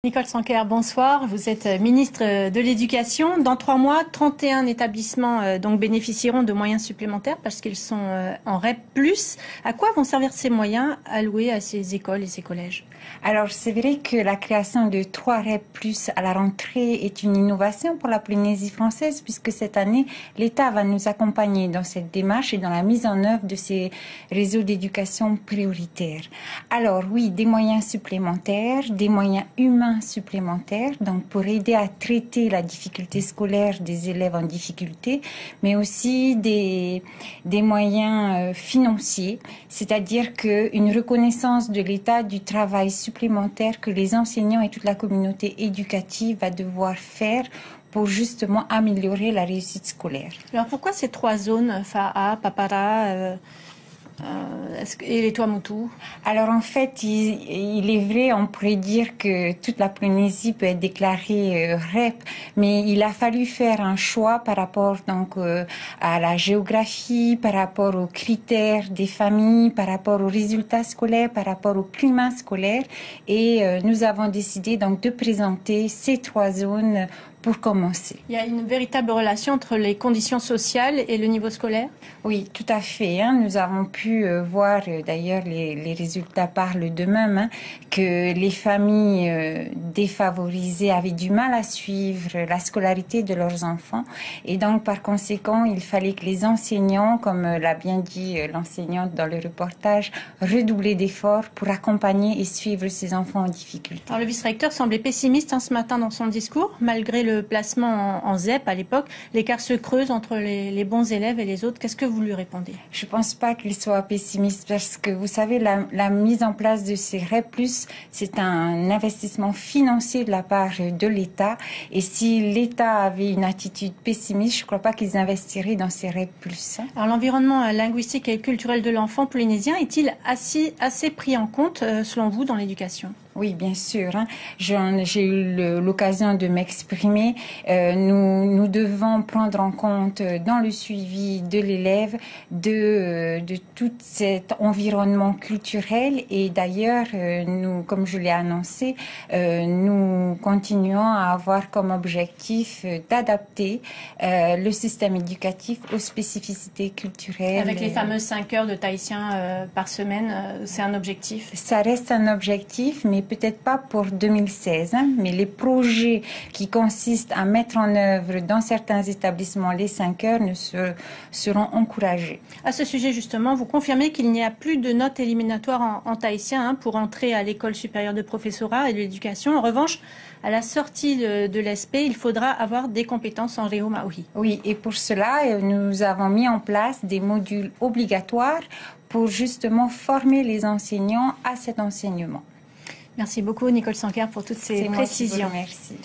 Nicole Sanquer, bonsoir. Vous êtes ministre de l'Éducation. Dans 3 mois, 31 établissements donc bénéficieront de moyens supplémentaires parce qu'ils sont en REP+. À quoi vont servir ces moyens alloués à ces écoles et ces collèges? Alors, c'est vrai que la création de 3 REP+ à la rentrée est une innovation pour la Polynésie française puisque cette année, l'État va nous accompagner dans cette démarche et dans la mise en œuvre de ces réseaux d'éducation prioritaires. Alors oui, des moyens supplémentaires, des moyens humains supplémentaires, donc pour aider à traiter la difficulté scolaire des élèves en difficulté, mais aussi des moyens financiers, c'est-à-dire qu'une reconnaissance de l'État du travail supplémentaire que les enseignants et toute la communauté éducative va devoir faire pour justement améliorer la réussite scolaire. Alors pourquoi ces 3 zones, Fa'a, Papara et les Tuamotu? Alors en fait, il est vrai, on pourrait dire que toute la Polynésie peut être déclarée REP, mais il a fallu faire un choix par rapport donc à la géographie, par rapport aux critères des familles, par rapport aux résultats scolaires, par rapport au climat scolaire, et nous avons décidé donc de présenter ces 3 zones pour commencer. Il y a une véritable relation entre les conditions sociales et le niveau scolaire? Oui, tout à fait. Nous avons pu voir, d'ailleurs les résultats parlent d'eux-mêmes, que les familles défavorisées avaient du mal à suivre la scolarité de leurs enfants. Et donc, par conséquent, il fallait que les enseignants, comme l'a bien dit l'enseignante dans le reportage, redoublaient d'efforts pour accompagner et suivre ces enfants en difficulté. Alors, le vice-recteur semblait pessimiste ce matin dans son discours, malgré le placement en ZEP à l'époque, l'écart se creuse entre les bons élèves et les autres. Qu'est-ce que vous lui répondez? Je ne pense pas qu'il soit pessimiste parce que vous savez, la mise en place de ces REP+, c'est un investissement financier de la part de l'État. Et si l'État avait une attitude pessimiste, je ne crois pas qu'ils investiraient dans ces REP+. Alors l'environnement linguistique et culturel de l'enfant polynésien est-il assez pris en compte, selon vous, dans l'éducation? Oui, bien sûr. J'ai eu l'occasion de m'exprimer. Nous devons prendre en compte dans le suivi de l'élève de tout cet environnement culturel. Et d'ailleurs, nous, comme je l'ai annoncé, nous continuons à avoir comme objectif d'adapter le système éducatif aux spécificités culturelles. Avec les fameuses 5 heures de tahitien par semaine, c'est un objectif? Ça reste un objectif, mais peut-être pas pour 2016, mais les projets qui consistent à mettre en œuvre dans certains établissements les 5 heures seront encouragés. À ce sujet, justement, vous confirmez qu'il n'y a plus de notes éliminatoires en tahitien pour entrer à l'école supérieure de professorat et de l'éducation. En revanche, à la sortie de l'ESP, il faudra avoir des compétences en Reo Maori. Oui, et pour cela, nous avons mis en place des modules obligatoires pour justement former les enseignants à cet enseignement. Merci beaucoup, Nicole Sanquer, pour toutes ces précisions. Merci.